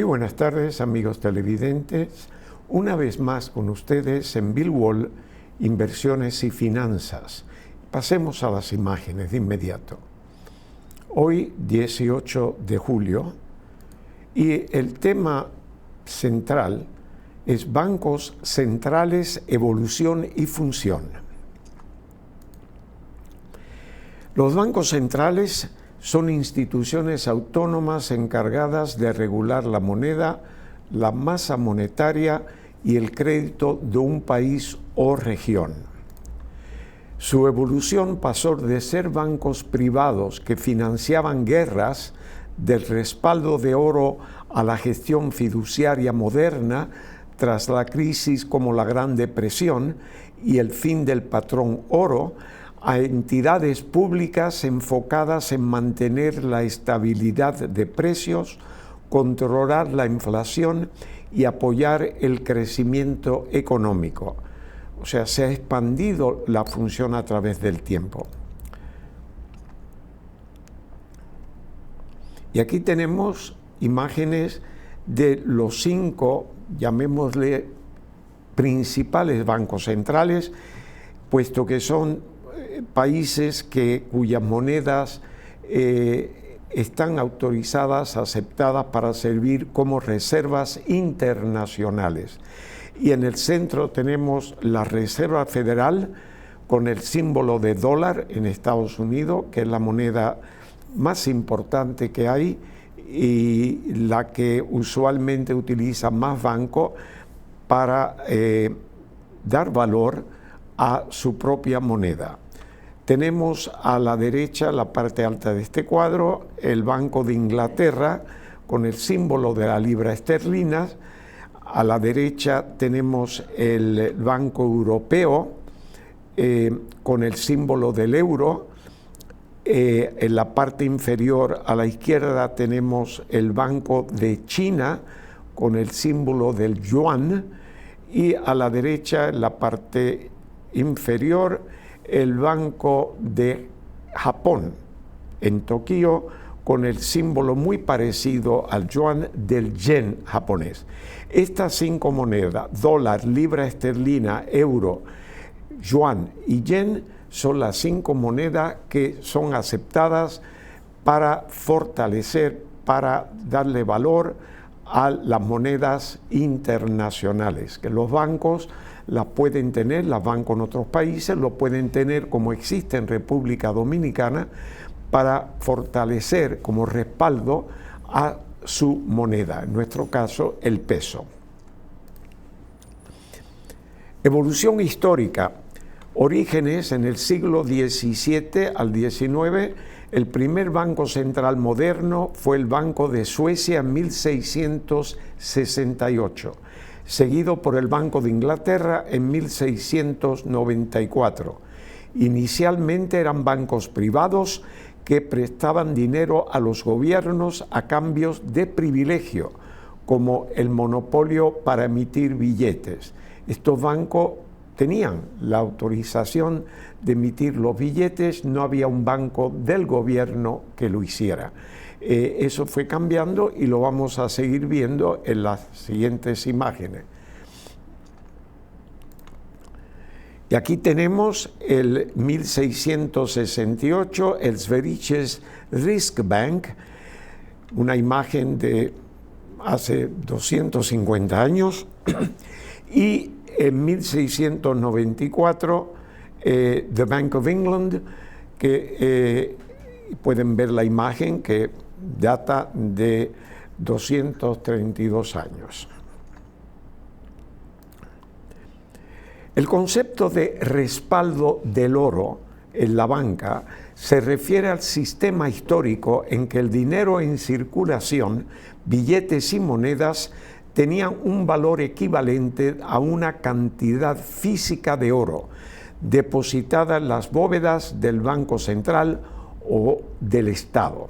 Muy buenas tardes, amigos televidentes. Una vez más con ustedes en Bill Wall, Inversiones y Finanzas. Pasemos a las imágenes de inmediato. Hoy, 18 de julio, y el tema central es bancos centrales, evolución y función. Los bancos centrales son instituciones autónomas encargadas de regular la moneda, la masa monetaria y el crédito de un país o región. Su evolución pasó de ser bancos privados que financiaban guerras, del respaldo de oro a la gestión fiduciaria moderna tras la crisis como la Gran Depresión y el fin del patrón oro, a entidades públicas enfocadas en mantener la estabilidad de precios, controlar la inflación y apoyar el crecimiento económico. O sea, se ha expandido la función a través del tiempo. Y aquí tenemos imágenes de los 5, llamémosle, principales bancos centrales, puesto que son países cuyas monedas están autorizadas, aceptadas para servir como reservas internacionales. Y en el centro tenemos la Reserva Federal con el símbolo de dólar en Estados Unidos, que es la moneda más importante que hay y la que usualmente utiliza más bancos para dar valor a su propia moneda. Tenemos a la derecha, la parte alta de este cuadro, el Banco de Inglaterra con el símbolo de la libra esterlina. A la derecha tenemos el Banco Europeo con el símbolo del euro. En la parte inferior a la izquierda tenemos el Banco de China con el símbolo del yuan. Y a la derecha, en la parte inferior, el Banco de Japón, en Tokio, con el símbolo muy parecido al yuan del yen japonés. Estas 5 monedas, dólar, libra esterlina, euro, yuan y yen, son las 5 monedas que son aceptadas para fortalecer, para darle valor a las monedas internacionales, que los bancos las pueden tener, las bancos en otros países lo pueden tener como existe en República Dominicana para fortalecer como respaldo a su moneda, en nuestro caso el peso. Evolución histórica. Orígenes en el siglo XVII al XIX. El primer banco central moderno fue el Banco de Suecia en 1668. Seguido por el Banco de Inglaterra en 1694. Inicialmente eran bancos privados que prestaban dinero a los gobiernos a cambios de privilegio, como el monopolio para emitir billetes. Estos bancos tenían la autorización de emitir los billetes, no había un banco del gobierno que lo hiciera. Eso fue cambiando y lo vamos a seguir viendo en las siguientes imágenes. Y aquí tenemos el 1668, el Sveriges Riksbank, una imagen de hace 250 años, y en 1694, The Bank of England, que pueden ver la imagen que data de 232 años. El concepto de respaldo del oro en la banca se refiere al sistema histórico en que el dinero en circulación, billetes y monedas, tenían un valor equivalente a una cantidad física de oro, depositada en las bóvedas del Banco Central o del Estado.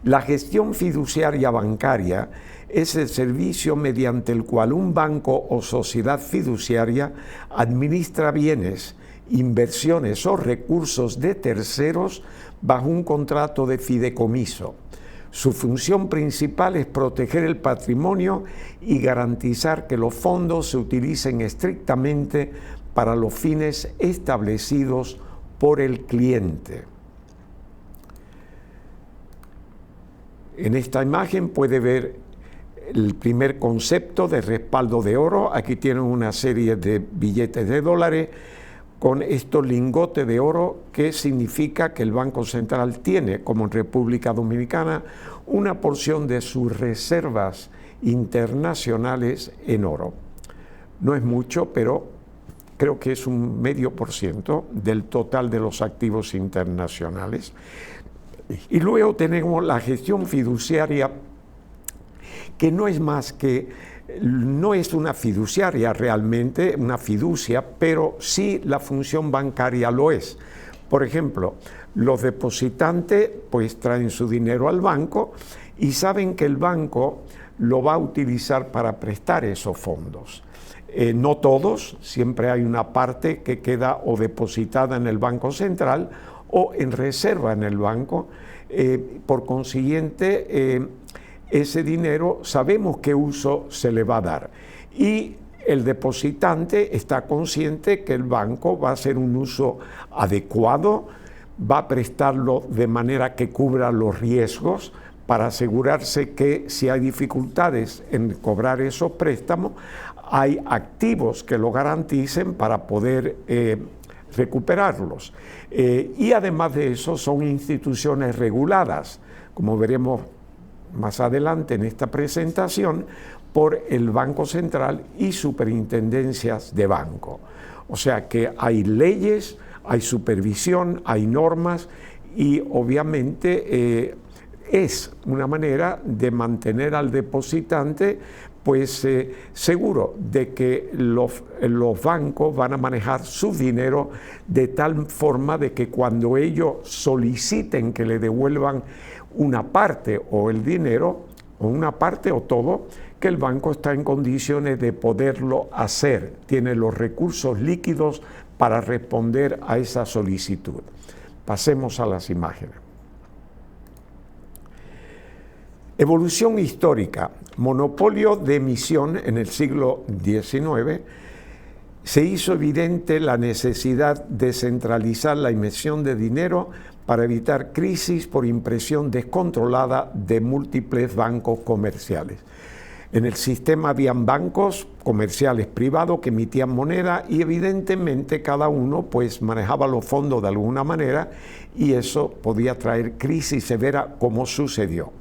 La gestión fiduciaria bancaria es el servicio mediante el cual un banco o sociedad fiduciaria administra bienes, inversiones o recursos de terceros bajo un contrato de fideicomiso. Su función principal es proteger el patrimonio y garantizar que los fondos se utilicen estrictamente para los fines establecidos por el cliente. En esta imagen puede ver el primer concepto de respaldo de oro. Aquí tienen una serie de billetes de dólares con estos lingotes de oro, que significa que el Banco Central tiene, como en República Dominicana, una porción de sus reservas internacionales en oro. No es mucho, pero creo que es un 0,5% del total de los activos internacionales. Y luego tenemos la gestión fiduciaria, que no es más que, no es una fiduciaria realmente, una fiducia, pero sí la función bancaria lo es. Por ejemplo, los depositantes pues traen su dinero al banco y saben que el banco lo va a utilizar para prestar esos fondos. No todos, siempre hay una parte que queda o depositada en el Banco Central o en reserva en el banco. Por consiguiente, ese dinero sabemos qué uso se le va a dar. Y el depositante está consciente que el banco va a hacer un uso adecuado, va a prestarlo de manera que cubra los riesgos para asegurarse que si hay dificultades en cobrar esos préstamos, hay activos que lo garanticen para poder recuperarlos. Y además de eso son instituciones reguladas, como veremos más adelante en esta presentación, por el Banco Central y superintendencias de banco. O sea que hay leyes, hay supervisión, hay normas y obviamente es una manera de mantener al depositante pues seguro de que los bancos van a manejar su dinero de tal forma de que cuando ellos soliciten que le devuelvan una parte o el dinero, o una parte o todo, que el banco está en condiciones de poderlo hacer, tiene los recursos líquidos para responder a esa solicitud. Pasemos a las imágenes. Evolución histórica. Monopolio de emisión en el siglo XIX. Se hizo evidente la necesidad de centralizar la emisión de dinero para evitar crisis por impresión descontrolada de múltiples bancos comerciales. En el sistema habían bancos comerciales privados que emitían moneda y evidentemente cada uno pues manejaba los fondos de alguna manera y eso podía traer crisis severa como sucedió.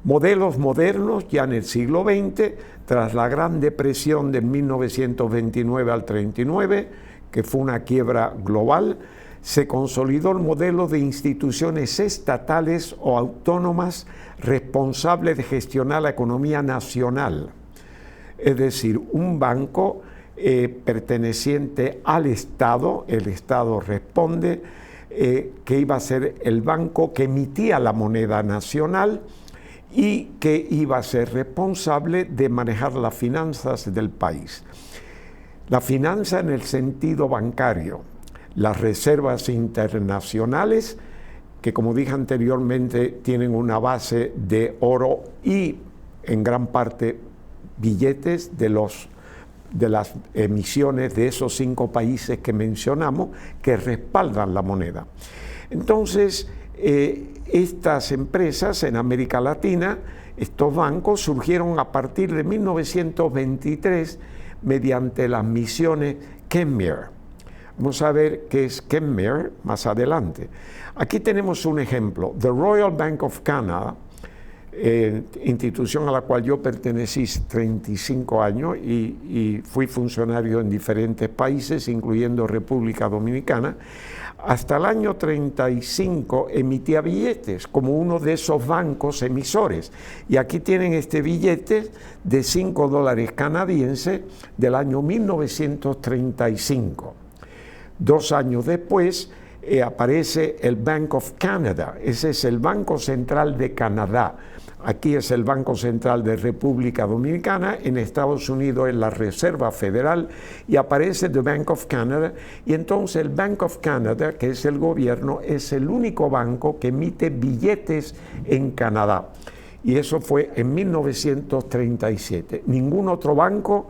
Modelos modernos ya en el siglo XX, tras la Gran Depresión de 1929 al 39, que fue una quiebra global, se consolidó el modelo de instituciones estatales o autónomas responsables de gestionar la economía nacional. Es decir, un banco perteneciente al Estado, el Estado responde, que iba a ser el banco que emitía la moneda nacional y que iba a ser responsable de manejar las finanzas del país. La finanza en el sentido bancario, las reservas internacionales, que como dije anteriormente tienen una base de oro y en gran parte billetes de las emisiones de esos 5 países que mencionamos que respaldan la moneda. Entonces, estas empresas en América Latina, estos bancos surgieron a partir de 1923 mediante las misiones Kenmare. Vamos a ver qué es Kenmare más adelante. Aquí tenemos un ejemplo. The Royal Bank of Canada, institución a la cual yo pertenecí 35 años y fui funcionario en diferentes países, incluyendo República Dominicana. Hasta el año 35 emitía billetes como uno de esos bancos emisores. Y aquí tienen este billete de $5 canadienses del año 1935. 2 años después aparece el Bank of Canada. Ese es el Banco Central de Canadá. Aquí es el Banco Central de República Dominicana, en Estados Unidos es la Reserva Federal y aparece The Bank of Canada, y entonces el Bank of Canada, que es el gobierno, es el único banco que emite billetes en Canadá. Y eso fue en 1937. Ningún otro banco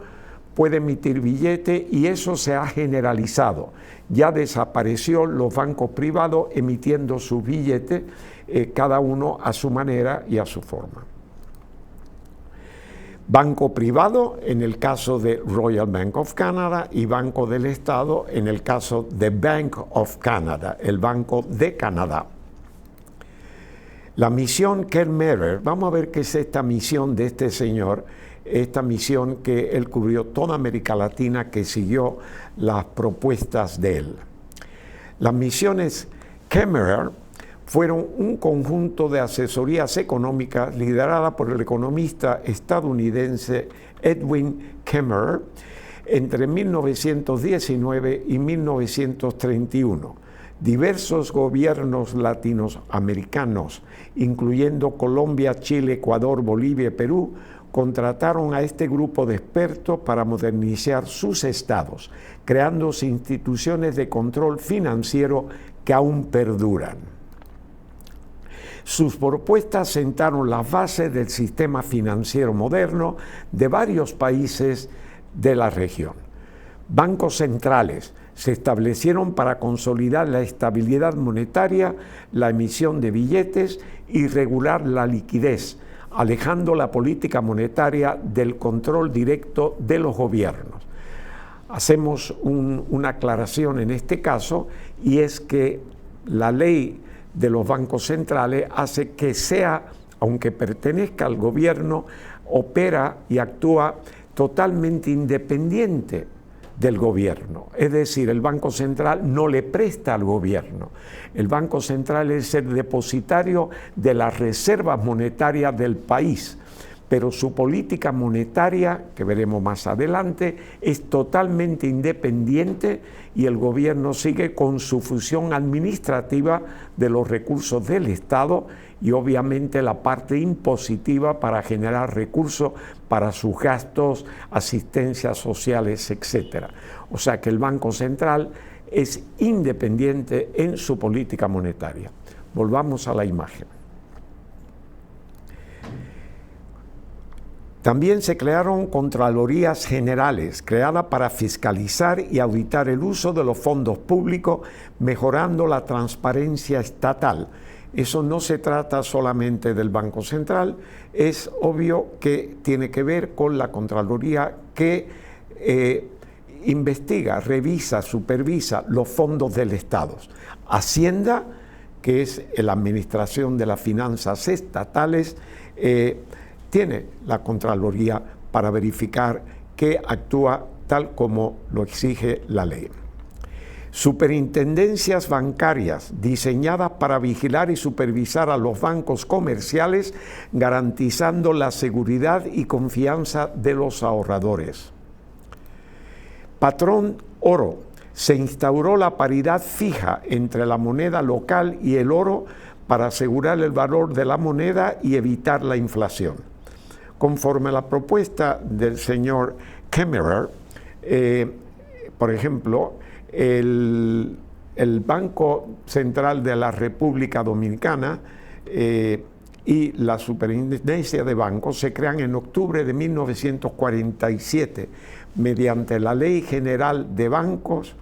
puede emitir billetes y eso se ha generalizado. Ya desapareció los bancos privados emitiendo sus billetes, cada uno a su manera y a su forma. Banco privado en el caso de Royal Bank of Canada y Banco del Estado en el caso de Bank of Canada, el Banco de Canadá. La misión Kerr-Mehrer, vamos a ver qué es esta misión de este señor, esta misión que él cubrió toda América Latina, que siguió las propuestas de él. Las misiones Kerr-Mehrer fueron un conjunto de asesorías económicas liderada por el economista estadounidense Edwin Kerr-Mehrer entre 1919 y 1931. Diversos gobiernos latinoamericanos, incluyendo Colombia, Chile, Ecuador, Bolivia y Perú, contrataron a este grupo de expertos para modernizar sus estados, creando instituciones de control financiero que aún perduran. Sus propuestas sentaron las bases del sistema financiero moderno de varios países de la región. Bancos centrales se establecieron para consolidar la estabilidad monetaria, la emisión de billetes y regular la liquidez, alejando la política monetaria del control directo de los gobiernos. Hacemos una aclaración en este caso, y es que la ley de los bancos centrales hace que sea, aunque pertenezca al gobierno, opera y actúa totalmente independiente del gobierno. Es decir, el Banco Central no le presta al gobierno. El Banco Central es el depositario de las reservas monetarias del país, pero su política monetaria, que veremos más adelante, es totalmente independiente y el gobierno sigue con su función administrativa de los recursos del Estado y obviamente la parte impositiva para generar recursos para sus gastos, asistencias sociales, etc. O sea que el Banco Central es independiente en su política monetaria. Volvamos a la imagen. También se crearon Contralorías Generales, creadas para fiscalizar y auditar el uso de los fondos públicos, mejorando la transparencia estatal. Eso no se trata solamente del Banco Central, es obvio que tiene que ver con la Contraloría que investiga, revisa, supervisa los fondos del Estado. Hacienda, que es la administración de las finanzas estatales, tiene la Contraloría para verificar que actúa tal como lo exige la ley. Superintendencias bancarias diseñadas para vigilar y supervisar a los bancos comerciales, garantizando la seguridad y confianza de los ahorradores. Patrón oro. Se instauró la paridad fija entre la moneda local y el oro para asegurar el valor de la moneda y evitar la inflación. Conforme a la propuesta del señor Kerr-Mehrer, por ejemplo, el Banco Central de la República Dominicana y la Superintendencia de Bancos se crean en octubre de 1947 mediante la Ley General de Bancos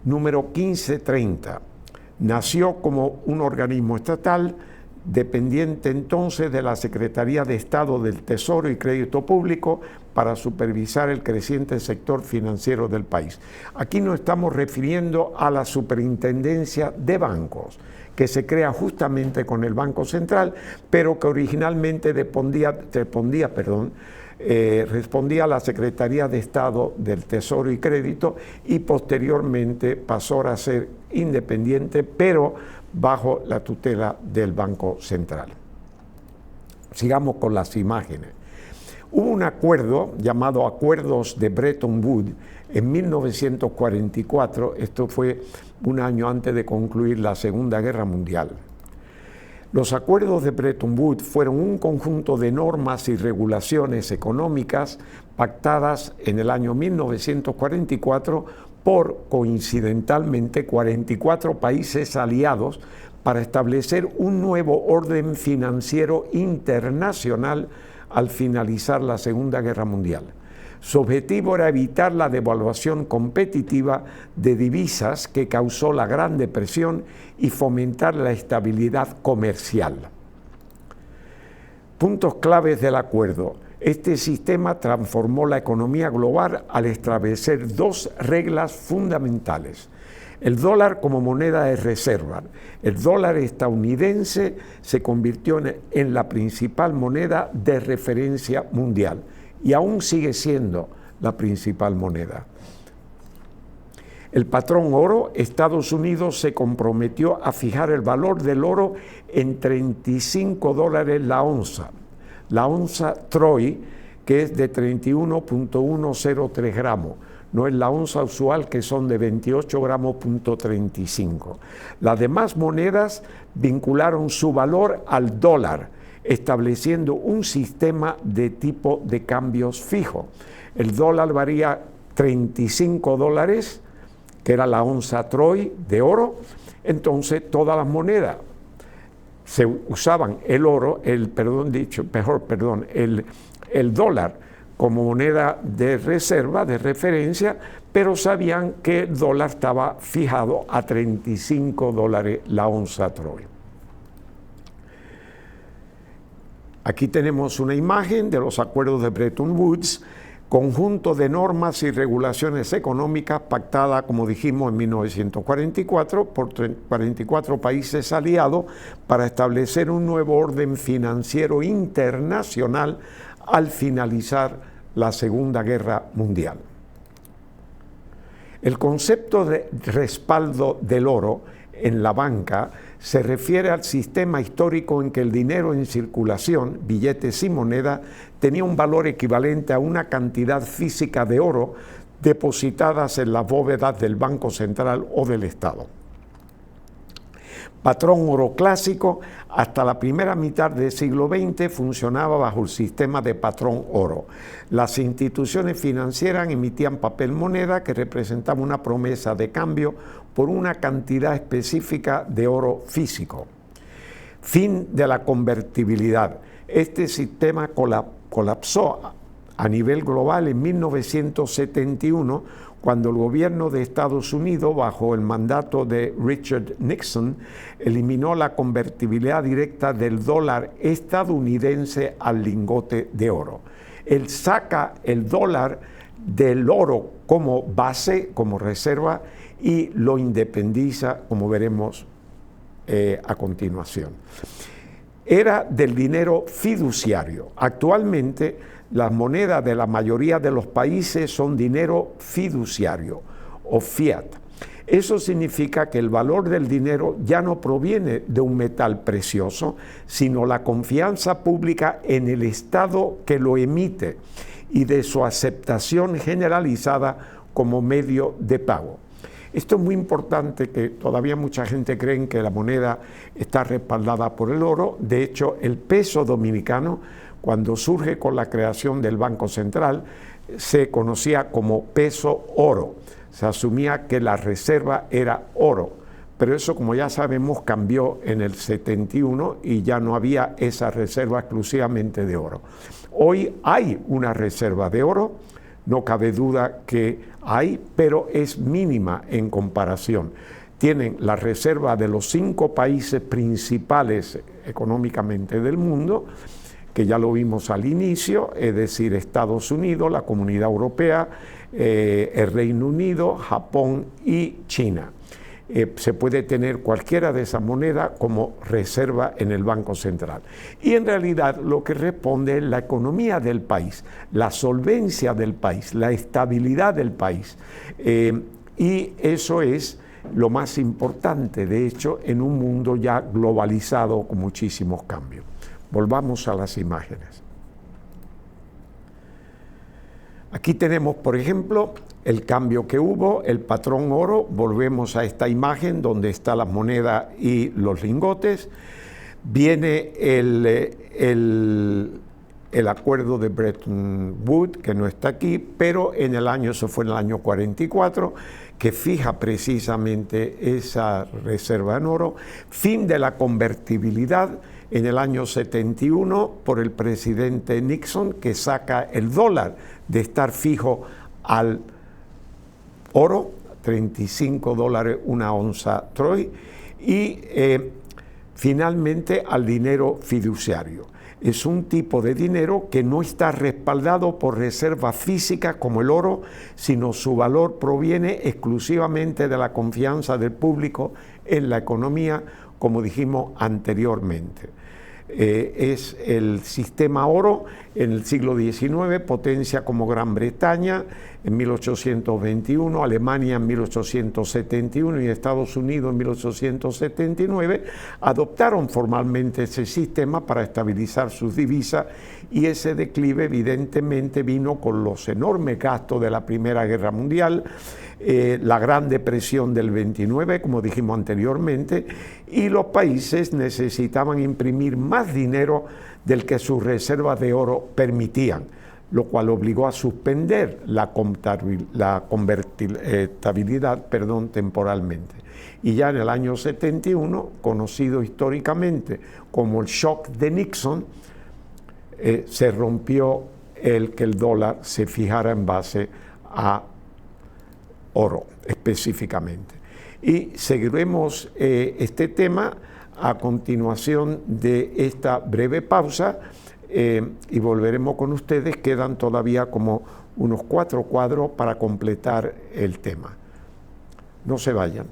número 1530. Nació como un organismo estatal dependiente entonces de la Secretaría de Estado del Tesoro y Crédito Público para supervisar el creciente sector financiero del país. Aquí nos estamos refiriendo a la Superintendencia de Bancos, que se crea justamente con el Banco Central, pero que originalmente respondía a la Secretaría de Estado del Tesoro y Crédito y posteriormente pasó a ser independiente, pero bajo la tutela del Banco Central. Sigamos con las imágenes. Hubo un acuerdo llamado Acuerdos de Bretton Woods en 1944, esto fue un año antes de concluir la Segunda Guerra Mundial. Los acuerdos de Bretton Woods fueron un conjunto de normas y regulaciones económicas pactadas en el año 1944 por, coincidentalmente, 44 países aliados para establecer un nuevo orden financiero internacional al finalizar la Segunda Guerra Mundial. Su objetivo era evitar la devaluación competitiva de divisas que causó la Gran Depresión y fomentar la estabilidad comercial. Puntos claves del acuerdo. Este sistema transformó la economía global al establecer dos reglas fundamentales. El dólar como moneda de reserva. El dólar estadounidense se convirtió en la principal moneda de referencia mundial y aún sigue siendo la principal moneda. El patrón oro, Estados Unidos se comprometió a fijar el valor del oro en $35 la onza. La onza Troy, que es de 31.103 gramos. No es la onza usual, que son de 28 gramos.35. Las demás monedas vincularon su valor al dólar, estableciendo un sistema de tipo de cambios fijo. El dólar valía $35, que era la onza Troy de oro. Entonces todas las monedas se usaban el dólar como moneda de reserva, de referencia, pero sabían que el dólar estaba fijado a $35 la onza Troy. Aquí tenemos una imagen de los acuerdos de Bretton Woods, conjunto de normas y regulaciones económicas pactada, como dijimos, en 1944 por 44 países aliados para establecer un nuevo orden financiero internacional al finalizar la Segunda Guerra Mundial. El concepto de respaldo del oro en la banca se refiere al sistema histórico en que el dinero en circulación, billetes y moneda, tenía un valor equivalente a una cantidad física de oro depositadas en las bóvedas del Banco Central o del Estado. Patrón oro clásico, hasta la primera mitad del siglo XX funcionaba bajo el sistema de patrón oro. Las instituciones financieras emitían papel moneda que representaba una promesa de cambio por una cantidad específica de oro físico. Fin de la convertibilidad. Este sistema colapsó a nivel global en 1971, cuando el gobierno de Estados Unidos, bajo el mandato de Richard Nixon, eliminó la convertibilidad directa del dólar estadounidense al lingote de oro. Él saca el dólar del oro como base, como reserva, y lo independiza, como veremos a continuación. Era del dinero fiduciario. Actualmente, las monedas de la mayoría de los países son dinero fiduciario o fiat. Eso significa que el valor del dinero ya no proviene de un metal precioso, sino la confianza pública en el Estado que lo emite y de su aceptación generalizada como medio de pago. Esto es muy importante, que todavía mucha gente cree que la moneda está respaldada por el oro. De hecho, el peso dominicano, cuando surge con la creación del Banco Central, se conocía como peso oro. Se asumía que la reserva era oro, pero eso, como ya sabemos, cambió en el 71 y ya no había esa reserva exclusivamente de oro. Hoy hay una reserva de oro, no cabe duda que hay, pero es mínima en comparación. Tienen la reserva de los 5 países principales económicamente del mundo, que ya lo vimos al inicio, es decir, Estados Unidos, la Comunidad Europea, el Reino Unido, Japón y China. Se puede tener cualquiera de esas monedas como reserva en el Banco Central. Y en realidad lo que responde es la economía del país, la solvencia del país, la estabilidad del país. Y eso es lo más importante, de hecho, en un mundo ya globalizado con muchísimos cambios. Volvamos a las imágenes. Aquí tenemos, por ejemplo, el cambio que hubo, el patrón oro. Volvemos a esta imagen donde están las monedas y los lingotes. Viene el acuerdo de Bretton Woods, que no está aquí, pero eso fue en el año 44, que fija precisamente esa reserva en oro. Fin de la convertibilidad en el año 71 por el presidente Nixon, que saca el dólar de estar fijo al oro, $35 una onza Troy, y finalmente al dinero fiduciario. Es un tipo de dinero que no está respaldado por reservas físicas como el oro, sino su valor proviene exclusivamente de la confianza del público en la economía, como dijimos anteriormente. Es el sistema oro en el siglo XIX, potencia como Gran Bretaña en 1821, Alemania en 1871 y Estados Unidos en 1879, adoptaron formalmente ese sistema para estabilizar sus divisas, y ese declive evidentemente vino con los enormes gastos de la Primera Guerra Mundial, la Gran Depresión del 29, como dijimos anteriormente, y los países necesitaban imprimir más dinero del que sus reservas de oro permitían, lo cual obligó a suspender la convertibilidad temporalmente. Y ya en el año 71, conocido históricamente como el shock de Nixon, se rompió que el dólar se fijara en base a oro específicamente. Y seguiremos este tema a continuación de esta breve pausa, y volveremos con ustedes. Quedan todavía como unos 4 cuadros para completar el tema. No se vayan.